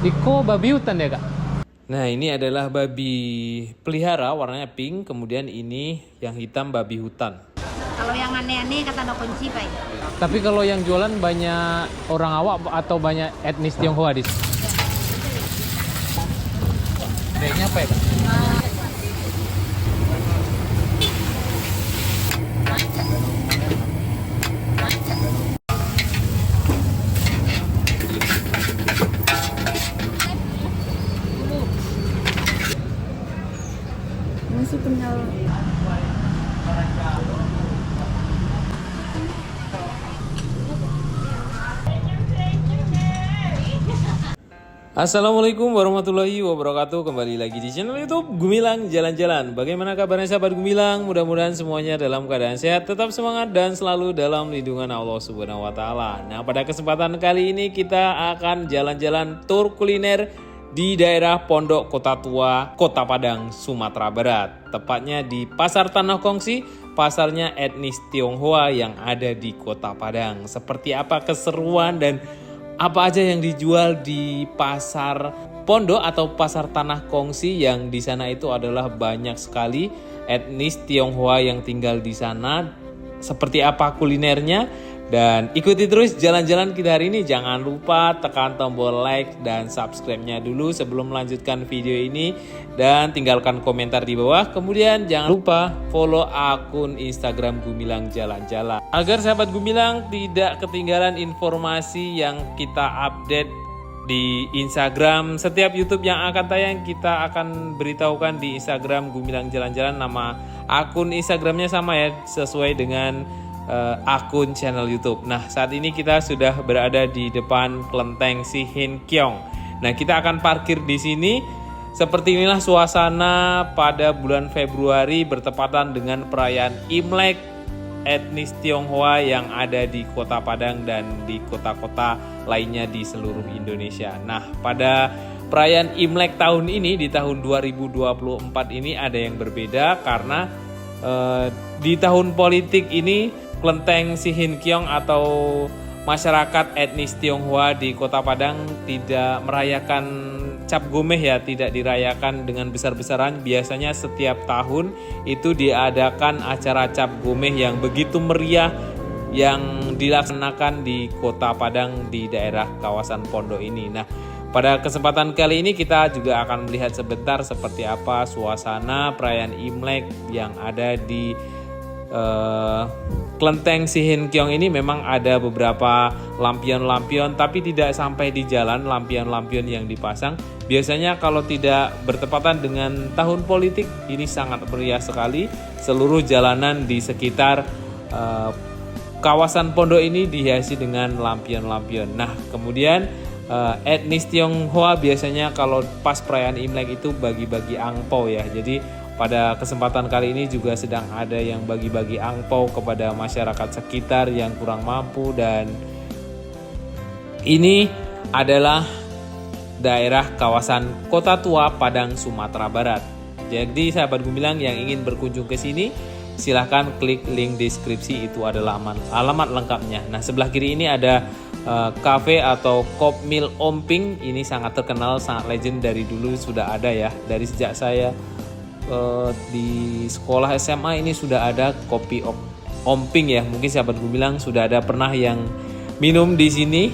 Iko babi hutan ya kak? Nah, ini adalah babi pelihara warnanya pink, kemudian ini yang hitam babi hutan. Kalau yang aneh-aneh kata no kunci pak. Tapi kalau yang jualan banyak orang awak atau banyak etnis Tionghoa di sini? Kayaknya apa ya kak? Masih kenyal. Assalamualaikum warahmatullahi wabarakatuh. Kembali lagi di channel YouTube Gumilang Jalan-Jalan. Bagaimana kabarnya sahabat Gumilang? Mudah-mudahan semuanya dalam keadaan sehat, tetap semangat dan selalu dalam lindungan Allah Subhanahu wa taala. Nah, pada kesempatan kali ini kita akan jalan-jalan tur kuliner di daerah Pondok Kota Tua, Kota Padang, Sumatera Barat. Tepatnya di Pasar Tanah Kongsi, pasarnya etnis Tionghoa yang ada di Kota Padang. Seperti apa keseruan dan apa aja yang dijual di pasar pondok atau pasar tanah kongsi yang di sana itu adalah banyak sekali etnis Tionghoa yang tinggal di sana. Seperti apa kulinernya? Dan ikuti terus jalan-jalan kita hari ini. Jangan lupa tekan tombol like dan subscribe-nya dulu sebelum melanjutkan video ini. Dan tinggalkan komentar di bawah. Kemudian jangan lupa follow akun Instagram Gumilang Jalan-Jalan, agar sahabat Gumilang tidak ketinggalan informasi yang kita update di Instagram. Setiap YouTube yang akan tayang kita akan beritahukan di Instagram Gumilang Jalan-Jalan. Nama akun Instagramnya sama ya, sesuai dengan akun channel YouTube. Nah, saat ini kita sudah berada di depan kelenteng Si Hin Kiong. Nah, kita akan parkir di sini. Seperti inilah suasana pada bulan Februari bertepatan dengan perayaan Imlek etnis Tionghoa yang ada di Kota Padang dan di kota-kota lainnya di seluruh Indonesia. Nah, pada perayaan Imlek tahun ini, di tahun 2024 ini ada yang berbeda karena di tahun politik ini kelenteng Si Hin Kiong atau masyarakat etnis Tionghoa di Kota Padang tidak merayakan Cap Gomeh ya, tidak dirayakan dengan besar-besaran. Biasanya setiap tahun itu diadakan acara Cap Gomeh yang begitu meriah yang dilaksanakan di Kota Padang di daerah kawasan Pondok ini. Nah, pada kesempatan kali ini kita juga akan melihat sebentar seperti apa suasana perayaan Imlek yang ada di kelenteng Si Hin Kiong ini. Memang ada beberapa lampion-lampion, tapi tidak sampai di jalan lampion-lampion yang dipasang. Biasanya kalau tidak bertepatan dengan tahun politik, ini sangat meriah sekali. Seluruh jalanan di sekitar kawasan pondok ini dihiasi dengan lampion-lampion. Nah, kemudian etnis Tionghoa biasanya kalau pas perayaan Imlek itu bagi-bagi angpau ya. Jadi pada kesempatan kali ini juga sedang ada yang bagi-bagi angpau kepada masyarakat sekitar yang kurang mampu. Dan ini adalah daerah kawasan Kota Tua Padang, Sumatera Barat. Jadi sahabat Gumilang yang ingin berkunjung ke sini, silahkan klik link deskripsi, itu adalah alamat lengkapnya. Nah, sebelah kiri ini ada cafe atau Kopmil Omping. Ini sangat terkenal, sangat legend, dari dulu sudah ada ya. Dari sejak saya di sekolah SMA ini sudah ada kopi omping ya. Mungkin sahabat Gumilang sudah ada pernah yang minum di sini,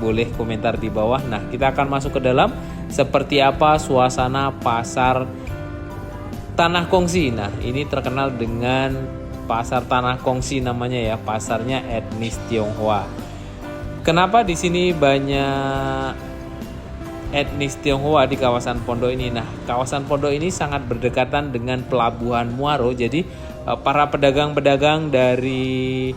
boleh komentar di bawah. Nah, kita akan masuk ke dalam. Seperti apa suasana pasar Tanah Kongsi. Nah, ini terkenal dengan pasar Tanah Kongsi namanya ya, pasarnya etnis Tionghoa. Kenapa di sini banyak etnis Tionghoa di kawasan pondok ini? Nah, kawasan pondok ini sangat berdekatan dengan pelabuhan Muaro. Jadi para pedagang-pedagang dari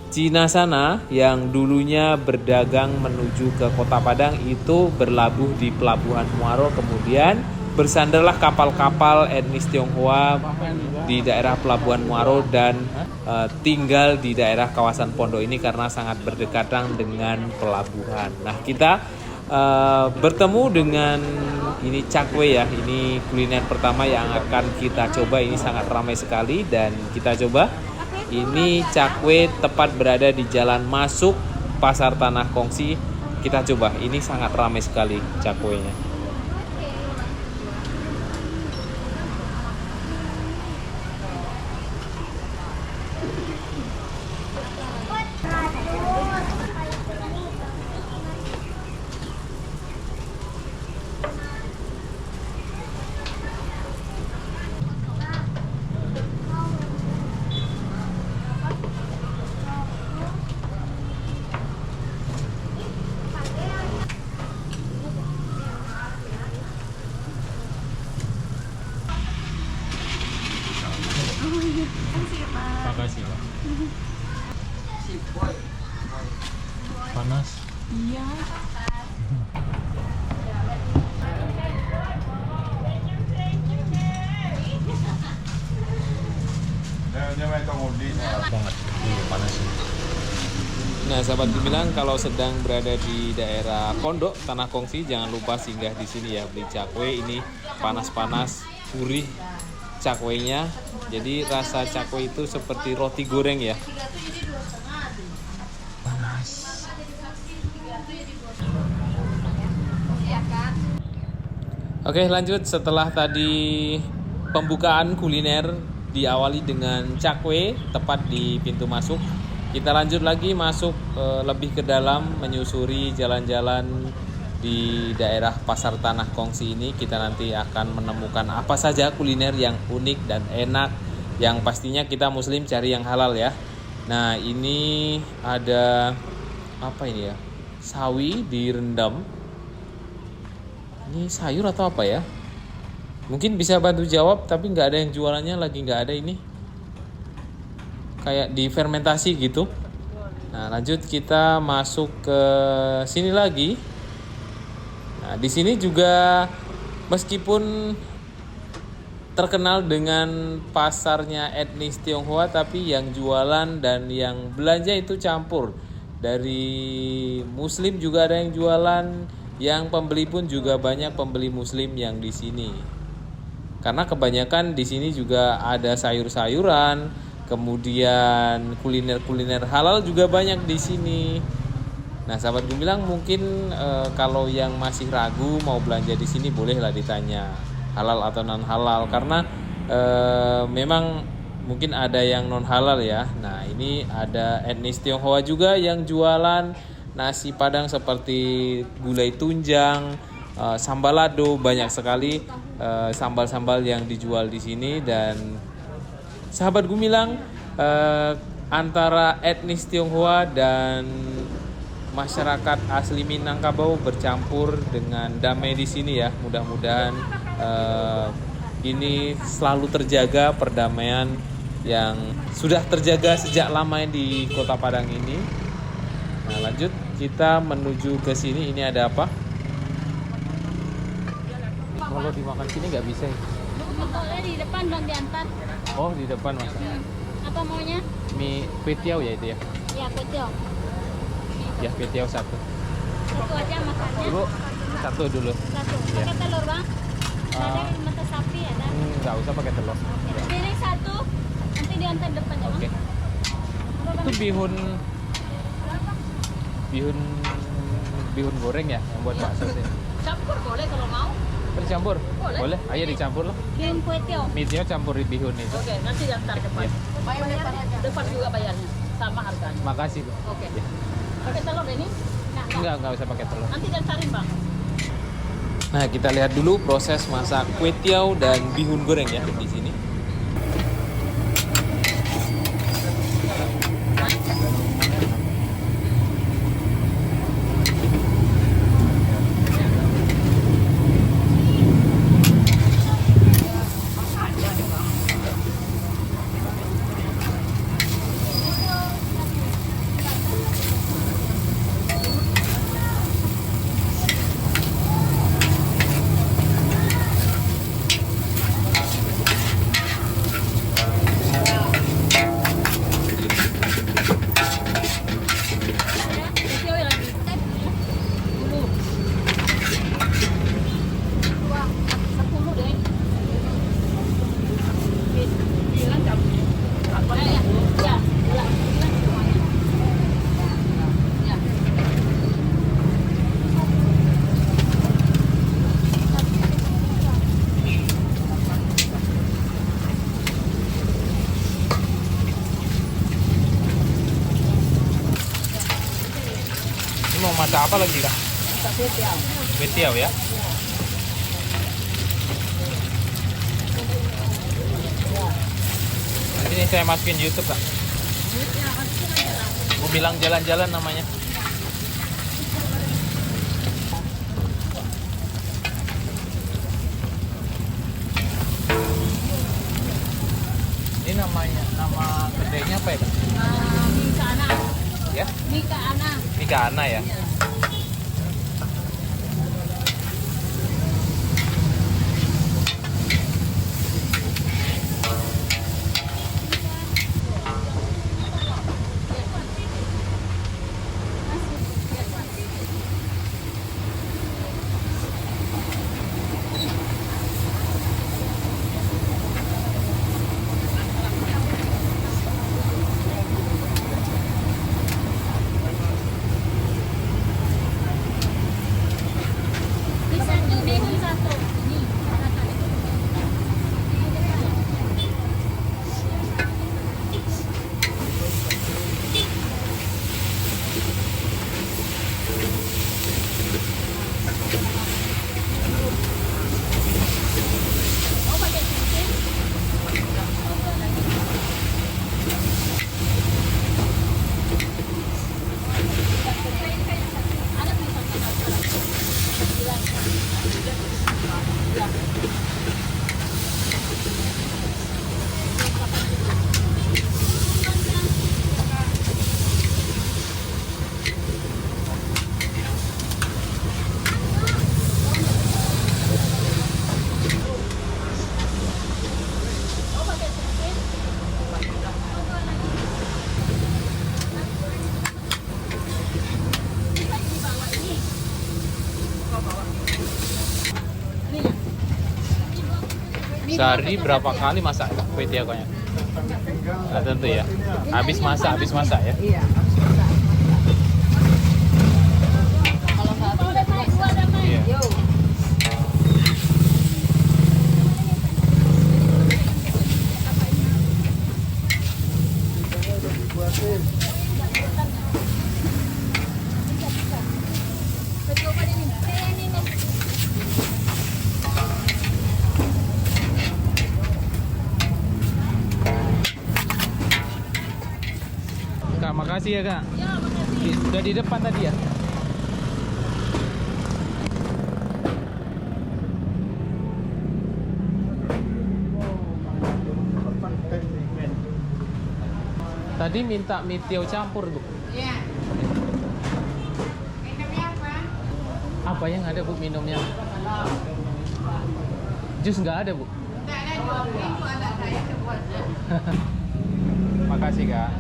Cina sana yang dulunya berdagang menuju ke Kota Padang itu berlabuh di pelabuhan Muaro. Kemudian bersandarlah kapal-kapal etnis Tionghoa di daerah pelabuhan Muaro dan tinggal di daerah kawasan pondok ini karena sangat berdekatan dengan pelabuhan. Nah, kita bertemu dengan ini cakwe ya. Ini kuliner pertama yang akan kita coba. Ini sangat ramai sekali dan kita coba. Ini cakwe tepat berada di jalan masuk Pasar Tanah Kongsi Kita coba, ini sangat ramai sekali cakwenya. Makasih, Pak. Panas. Iya. Banget. Panas. Nah, sahabat Gemilang, kalau sedang berada di daerah Pondok Tanah Kongsi, jangan lupa singgah di sini ya, beli cakwe. Ini panas-panas, gurih cakwenya. Jadi rasa cakwe itu seperti roti goreng ya. Oke, lanjut. Setelah tadi pembukaan kuliner diawali dengan cakwe tepat di pintu masuk, kita lanjut lagi masuk lebih ke dalam, menyusuri jalan-jalan di daerah Pasar Tanah Kongsi ini. Kita nanti akan menemukan apa saja kuliner yang unik dan enak, yang pastinya kita muslim cari yang halal ya. Nah, ini ada apa ini ya? Sawi direndam. Ini sayur atau apa ya? Mungkin bisa bantu jawab, tapi nggak ada yang jualannya, lagi nggak ada ini. Kayak difermentasi gitu. Nah, lanjut kita masuk ke sini lagi. Nah, di sini juga meskipun terkenal dengan pasarnya etnis Tionghoa, tapi yang jualan dan yang belanja itu campur. Dari muslim juga ada yang jualan, yang pembeli pun juga banyak pembeli muslim yang di sini. Karena kebanyakan di sini juga ada sayur-sayuran, kemudian kuliner-kuliner halal juga banyak di sini. Nah, sahabat Gemilang, mungkin kalau yang masih ragu mau belanja di sini, bolehlah ditanya halal atau non halal, karena memang mungkin ada yang non halal ya. Nah, ini ada etnis Tionghoa juga yang jualan nasi padang seperti gulai tunjang, sambal lado, banyak sekali sambal-sambal yang dijual di sini. Dan sahabat Gemilang, antara etnis Tionghoa dan masyarakat asli Minangkabau bercampur dengan damai di sini ya. Mudah-mudahan ini selalu terjaga, perdamaian yang sudah terjaga sejak lama di Kota Padang ini. Nah, lanjut kita menuju ke sini. Ini ada apa? Kalau dimakan sini nggak bisa. Boleh di depan bang diantar. Oh, di depan mas. Apa maunya? Mie kwetiau ya itu ya? Ya kecil. Ya kwetiau satu. Satu aja makannya. Ibu satu dulu. Satu. Pakai telur bang? Ada mata sapi ada. Nggak usah pakai telur. Piring satu. Nanti diantar depan ya bang. Oke. Itu bihun goreng ya yang buat bakso sih. Campur boleh kalau mau. Bercampur? Boleh. Ayo dicampur lah. Bihun kue tiaw. Mie-nya campur di bihun itu. Oke, nanti diantar depan. Bayar depan juga bayarnya. Sama harganya. Makasih Bu. Oke. Ya. Pakai telur ini? Enggak usah pakai telur. Nanti diantarin bang. Nah, kita lihat dulu proses masak kwetiau dan bihun goreng ya di sini. apa lagi kak? Betiau ya. Nanti ini saya masukin YouTube kak. Gumilang jalan-jalan namanya. Ini namanya, nama kedainya apa ya kak? Mika Ana. Ya? Mika Ana. Mika Ana ya. Ini satu, ini satu. Ini. Sehari berapa kali masak kue tiaonya? Nggak tentu ya. Habis masak ya. Iya. Kalau satu udah dua. Iya. Yo. Kak, makasih ya kak. Sudah di depan tadi ya. Tadi minta mie tiao campur bu. Iya. Minumnya apa? Apa yang ada bu minumnya? Jus nggak ada bu. Tidak ada jus. Itu anak saya sebuahnya. Makasih kak.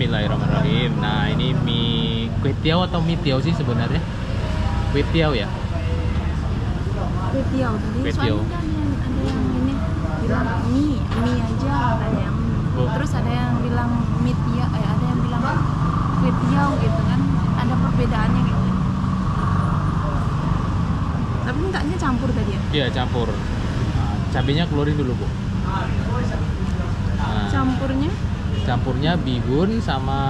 Bismillahirrahmanirrahim. Nah ini mie kue tiao atau mie tiao sih sebenarnya? Kue tiao ya. Kue tiao tadi Kue soalnya tiao. kan ada yang ini bilang mie aja katanya. Oh. Terus ada yang bilang mie tiao, ada yang bilang kue tiao gitu kan, ada perbedaannya gitu. Tapi mintanya campur tadi ya. Iya campur. Nah, cabenya keluarin dulu bu. Nah, campurnya bihun sama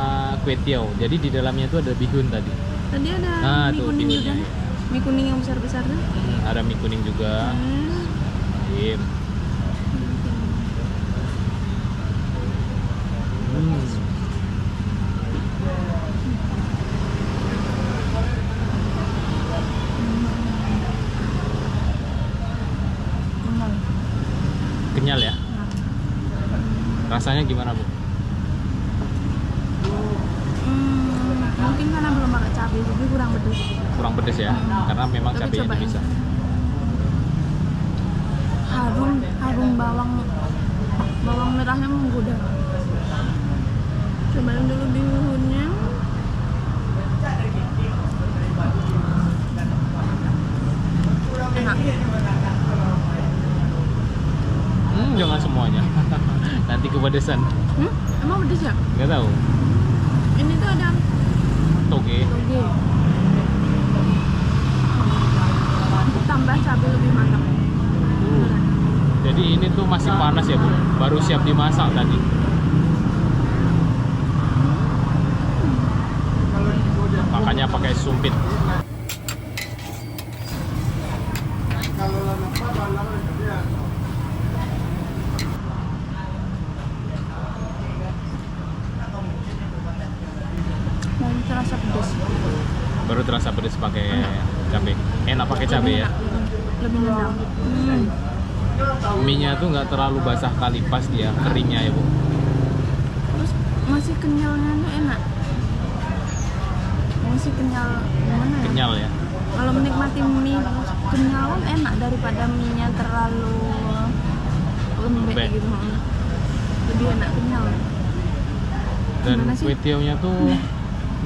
kue tiao. Jadi di dalamnya itu ada bihun tadi. Tadi ada Nah mie tuh kuning bihunnya. juga. Mie kuning yang besar-besar tuh. Ada mie kuning juga. Iya. Enak. Kenyal ya. Nah. Rasanya gimana bu? Mungkin karena belum pakai cabai jadi kurang pedes. Kurang pedes ya? Karena memang Tapi cabenya cobain. bisa. Harum bawang merahnya menggoda. Cobain dulu bihunnya. Enak. Jangan semuanya. Nanti kepedesan. Emang pedes ya? Nggak tahu. Ini tuh ada Toge. toge. Tambah cabai lebih mantap. Beneran. Jadi ini tuh masih panas ya bu? Baru siap dimasak tadi. sempit. Dan terasa pedas. Baru terasa pedas pakai cabai. Enak pakai cabai ya. Lebih nendang. Mie-nya tuh nggak terlalu basah kali, pas dia keringnya ya Bu. Terus masih kenyalnya tuh enak. Masih kenyal gimana ya? Kenyal ya. Kalau menikmati mie kenyal kan enak daripada mie-nya terlalu lembek Lembek. gitu. Lebih enak kenyal. Dan Gimana sih? kue tiaonya tuh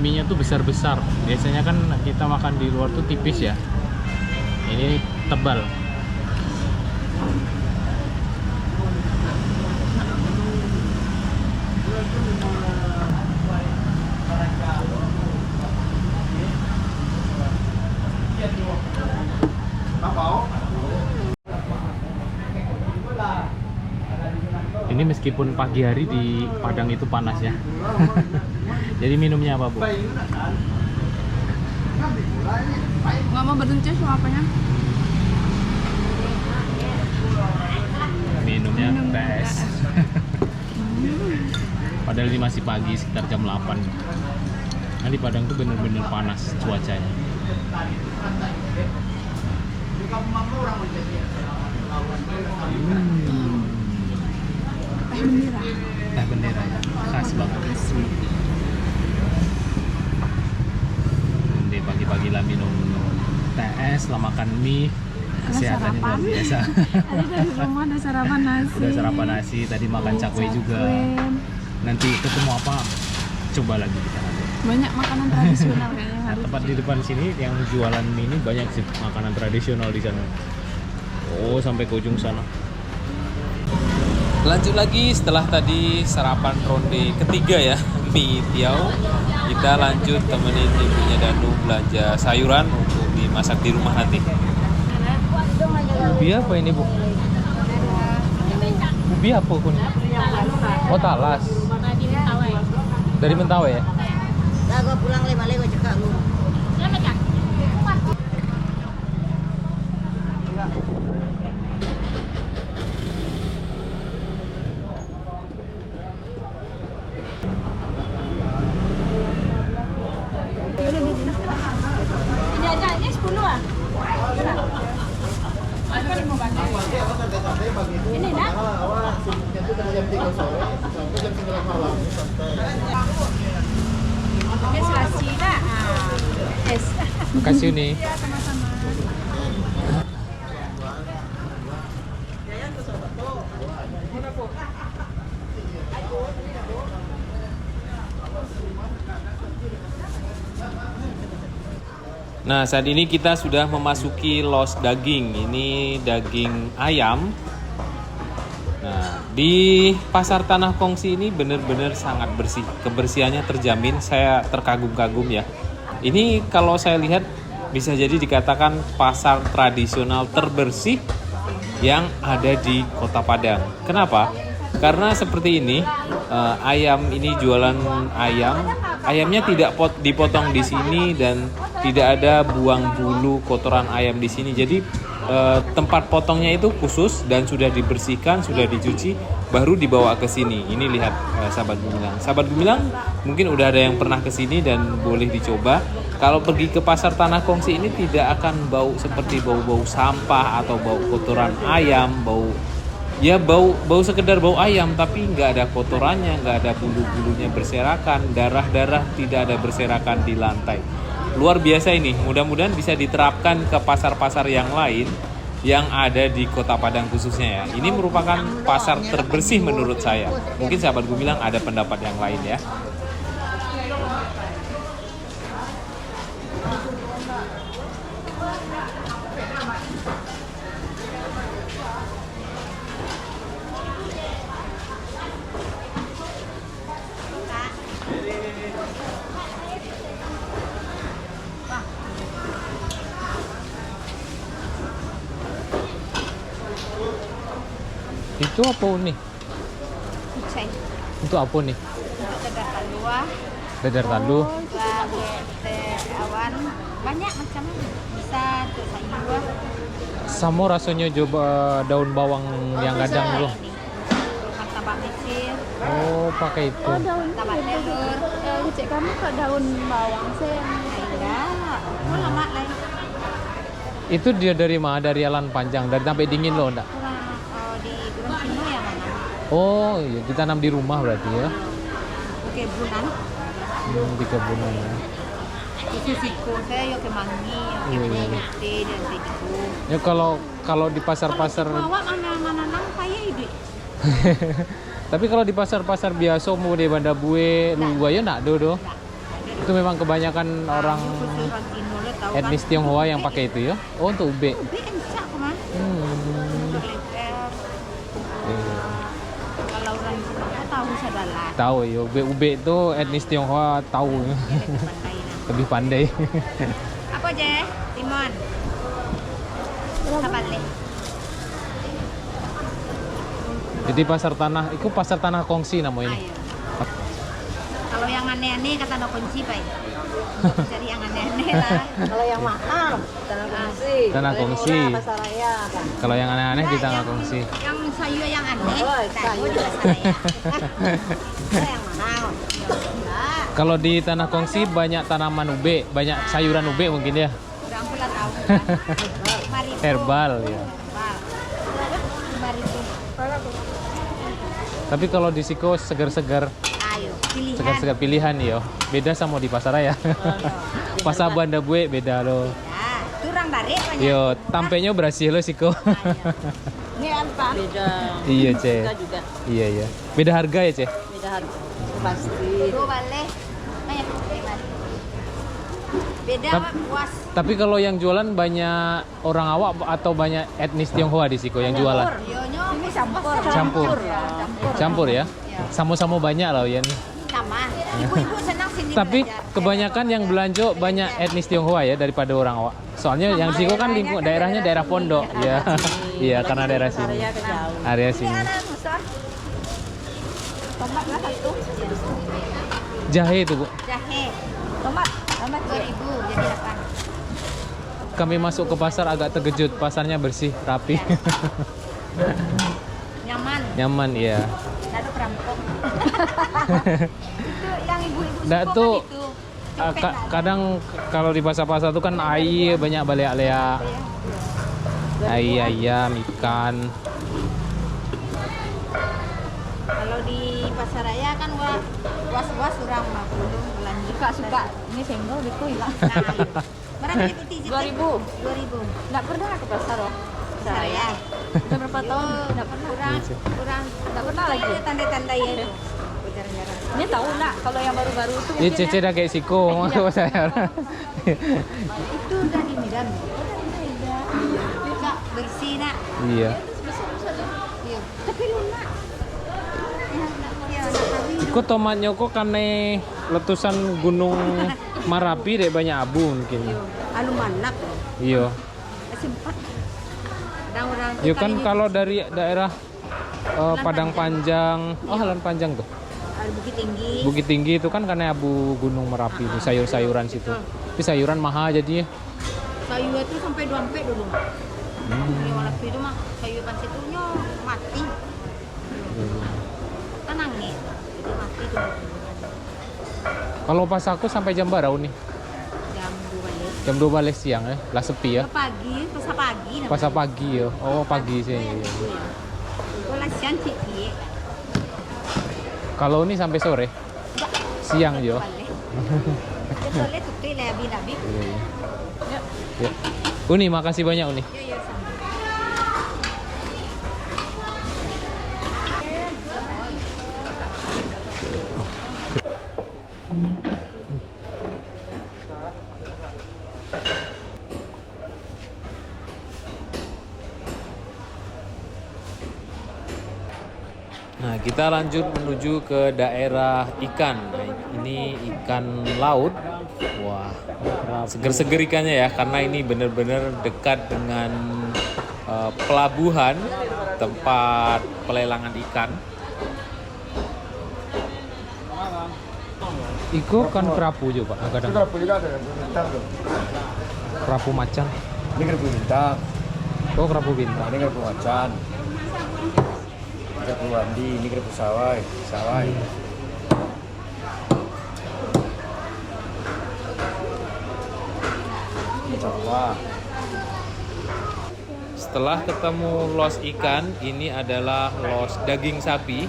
mie-nya tuh besar-besar. Biasanya kan kita makan di luar tuh tipis ya. Ini tebal. Ini meskipun pagi hari di Padang itu panas ya. Jadi minumnya apa Bu? Nggak mau berhenti apanya? Minumnya teh es. Padahal ini masih pagi, sekitar jam 8. Nah, di Padang tuh bener-bener panas cuacanya. Teh bendera ya, khas banget. Nanti pagi-pagi lah minum teh es, lah makan mie, kesehatannya luar biasa. Tadi dari rumah ada sarapan nasi. Udah sarapan nasi, tadi makan cakwe juga. Nanti ketemu apa? Coba lagi kita nanti. Banyak makanan tradisional kayaknya Nah, harus. tepat di depan sini yang jualan mie ini banyak sih makanan tradisional di sana. Oh, sampai ke ujung sana. Lanjut lagi setelah tadi sarapan ronde ketiga ya, mie tiao. Kita lanjut temenin ibunya Danu belanja sayuran untuk dimasak di rumah nanti. Ubi apa ini Bu? Ubi apa kun? Oh, talas. Dari Mentawai ya? Lah gua pulang balik gua cekak lu. Ini aja, ini 10 ah. Ini nak? Ini selasi lah. Es. Makasih nih. Nah, saat ini kita sudah memasuki los daging. Ini daging ayam. Nah, di pasar Tanah Kongsi ini benar-benar sangat bersih. Kebersihannya terjamin. Saya terkagum-kagum ya. Ini kalau saya lihat bisa jadi dikatakan pasar tradisional terbersih yang ada di Kota Padang. Kenapa? Karena seperti ini, ayam ini jualan ayam. Ayamnya tidak dipotong di sini dan tidak ada buang bulu kotoran ayam di sini. Jadi tempat potongnya itu khusus dan sudah dibersihkan, sudah dicuci, baru dibawa ke sini. Ini lihat sahabat Gumilang. Sahabat Gumilang mungkin udah ada yang pernah ke sini dan boleh dicoba. Kalau pergi ke pasar Tanah Kongsi ini tidak akan bau seperti bau-bau sampah atau bau kotoran ayam, bau sekedar bau ayam, tapi nggak ada kotorannya, nggak ada bulu-bulunya berserakan, darah-darah tidak ada berserakan di lantai. Luar biasa ini, mudah-mudahan bisa diterapkan ke pasar-pasar yang lain yang ada di Kota Padang khususnya ya. Ini merupakan pasar terbersih menurut saya. Mungkin sahabat Gumilang ada pendapat yang lain ya. Itu apa nih? Kucing. Itu apa nih? Dadar talua. Dadar talu. Teh awan. Banyak macamnya. Bisa untuk sayur. Samo rasanya coba daun bawang yang kadang dulu. Ini. Martabak Mesir, Oh, pakai itu. Oh, daun martabak telur. cek kamu ke daun bawang sih. Enggak. Oh, lama lah. Itu dia dari mana? Dari Alan Panjang, dari sampai dingin loh, enggak? Kurang di Gunung Kino ya mana? Oh, iya, ditanam di rumah berarti ya. Oke, bulan. Di kebunan ya. Itu siko saya yo ke mangi, yo ke putih dan siko. Ya kalau di pasar-pasar Bawa mana nang kaya ide. tapi kalau di pasar-pasar biasa mau di Banda Bue, Luwa ya enggak do. Itu memang kebanyakan orang etnis Tionghoa yang pakai itu ya. Oh, untuk ube. Ube encak kemana? Untuk leper. Iya. Kalau orang Jepang tahu sadalah. Tahu ya, ube itu etnis Tionghoa tahu. Lebih pandai. Apa je? Timon. Apa le? Jadi pasar tanah, itu pasar tanah kongsi namanya. Ayo. Kalau yang aneh-aneh kata no kunci pak. Cari yang aneh-aneh lah. Kalau yang mahal, tanah kongsi. Tanah kongsi. Pasar raya. Kalau yang aneh-aneh kita nggak kongsi. Yang sayur yang aneh, Oh, sayur di pasar raya. Itu yang mahal. Enggak. Kalau di tanah kongsi banyak tanaman ube, banyak sayuran ube mungkin ya. Udah pula tahu kan. Mari. Herbal ya. Mari. Tapi kalau di Siko segar-segar, Ayo, pilihan. segar-segar pilihan yo. Beda sama di pasar raya. Pasar Banda Bue beda loh. Ya, turang tarik banyak. Yo, tampeknya berhasil loh Siko. Ini apa? Beda. Iya, Ce. Harga juga. Iya, iya. Beda harga ya, Ce? Beda harga. Pasti. Dua balik. Ayo, mari. Beda Tap- puas. Tapi kalau yang jualan banyak orang awak atau banyak etnis Tionghoa di Siko yang jualan? Yonya ini campur. Campur. Campur ya? Sama-sama banyak loh ya nih. Sama. Ibu-ibu senang sini Tapi belajar. kebanyakan yang belanja banyak etnis Tionghoa ya daripada orang awak. Soalnya yang Siko kan daerahnya daerah pondok ya. Iya, karena daerah sini. Area kejauh. Area sini. Tomat lah satu. Jahe itu, Bu. Jahe. Tomat 2.000 jadi 8. Kami masuk ke pasar agak terkejut. Pasarnya bersih, rapi. Nyaman. Nyaman, iya. Tidak ada perampok. Itu yang ibu-ibu Nah, suka tuh, kan itu. Copet lah. Kadang kalau di pasar-pasar tuh kan air banyak balea-lea. Air, ayam, ikan. Kalau di pasar raya kan was-was orang 50 belanja. Suka-suka. Ini senggol gitu hilang. Berapa nih putih? 2.000. 2.000. Nggak pernah ke pasar loh. Pasar raya. Udah berapa tahun? Nggak pernah. Kurang Nggak pernah lagi. Tanda-tanda ya itu. Jarang-jarang. Ini tahu nak kalau yang baru-baru itu Ini Cece dah kayak Siko, maksud saya. Itu udah di Medan. Nak bersih nak. Iya. Iya. Tapi lunak. Ya, nak kawin. Kok tomatnya kok karena letusan Gunung Marapi deh banyak abu mungkin. Alu manak. Iya. Sempat. Orang-orang Ya kan kalau dari daerah Padang Panjang, Alan Panjang tuh. Bukit Tinggi. Bukit Tinggi itu kan karena abu Gunung Merapi itu sayur-sayuran situ. Tapi sayuran mahal jadinya. Sayur itu sampai 2 dulu. Yang itu mah sayuran situnya mati. Tenang nih. Jadi mati dulu. Kalau pas aku sampai jam berapa nih? Jam 2 balik. Jam 2 balik siang ya. Lah sepi ya. Ke pagi, pasar pagi. Pasar pagi ya. Oh, pagi sih. Iya. Kalau siang cik Kalau ini sampai sore. Siang yo. balik. Boleh tutup lah nabi. Iya, iya. Ya. Uni, makasih banyak Uni. Yo sama. Nah, kita lanjut menuju ke daerah ikan. Nah, ini ikan laut. Wah, seger-seger ikannya ya, karena ini benar-benar dekat dengan pelabuhan tempat pelelangan ikan. Iko kan kerapu juga Pak, kadang. Kerapu juga ada bintang tuh. Kerapu macan. Ini kerapu bintang. Oh, kerapu bintang. Ini kerapu macan. Kerapu wandi, ini kerapu sawai. Jawa. Setelah ketemu los ikan, ini adalah los daging sapi.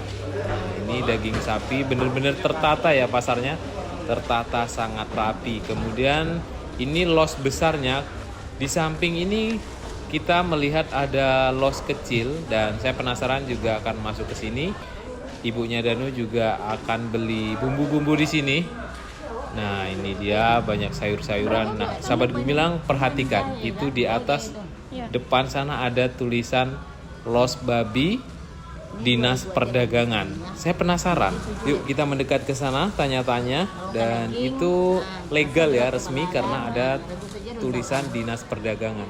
Ini daging sapi bener-bener tertata ya pasarnya, tertata sangat rapi. Kemudian ini los besarnya. Di samping ini kita melihat ada los kecil dan saya penasaran juga akan masuk ke sini. Ibunya Danu juga akan beli bumbu-bumbu di sini. Nah, ini dia banyak sayur-sayuran. Nah, sahabat Gumilang perhatikan, itu di atas depan sana ada tulisan Los Babi Dinas Perdagangan. Saya penasaran. Yuk kita mendekat ke sana, tanya-tanya, dan itu legal ya, resmi karena ada tulisan Dinas Perdagangan.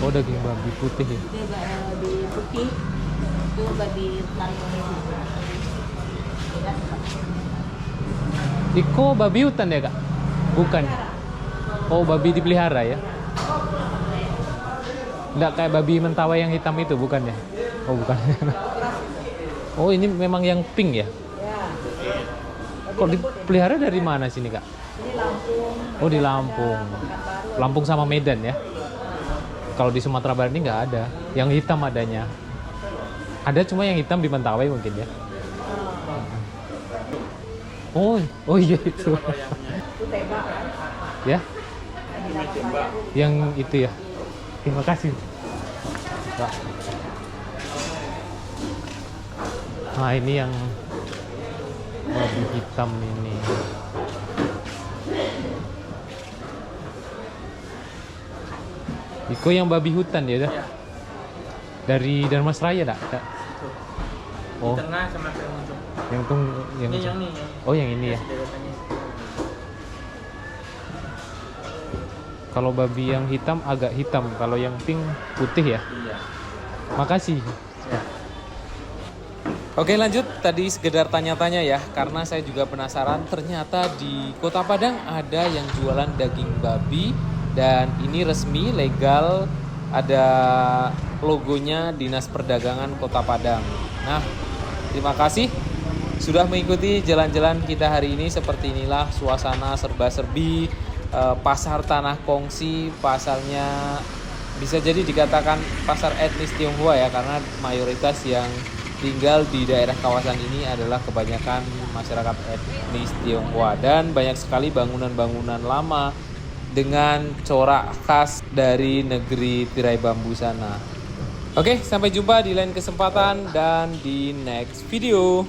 Oh, daging babi putih ya. Dia babi putih, itu babi tarik. Iko babi hutan ya Kak? Bukan. Oh, babi dipelihara ya? Nggak kayak babi mentawai yang hitam itu, bukan ya? Oh, bukan. Oh, ini memang yang pink ya? Kok dipelihara dari mana sini Kak? Ini Lampung. Oh, di Lampung. Lampung sama Medan ya? Kalau di Sumatera Barat ini nggak ada. Yang hitam adanya. Ada cuma yang hitam di Mentawai mungkin ya? Oh iya itu. Ya? Yang itu ya. Terima kasih. Pak. Nah, ini yang babi hitam ini. Iko yang babi hutan ya, dah? Dari Darmasraya, dak? Oh. Di tengah sama yang ujung. Yang Ini. Oh, yang ini ya. Kalau babi yang hitam agak hitam, kalau yang pink putih ya. Iya. Makasih. Oke, lanjut. Tadi sekedar tanya-tanya ya, karena saya juga penasaran. Ternyata di Kota Padang ada yang jualan daging babi dan ini resmi, legal, ada logonya Dinas Perdagangan Kota Padang. Nah, terima kasih sudah mengikuti jalan-jalan kita hari ini. Seperti inilah suasana serba-serbi pasar Tanah Kongsi. Pasarnya bisa jadi dikatakan pasar etnis Tionghoa ya, karena mayoritas yang tinggal di daerah kawasan ini adalah kebanyakan masyarakat etnis Tionghoa dan banyak sekali bangunan-bangunan lama dengan corak khas dari negeri tirai bambu sana. Oke, sampai jumpa di lain kesempatan dan di next video.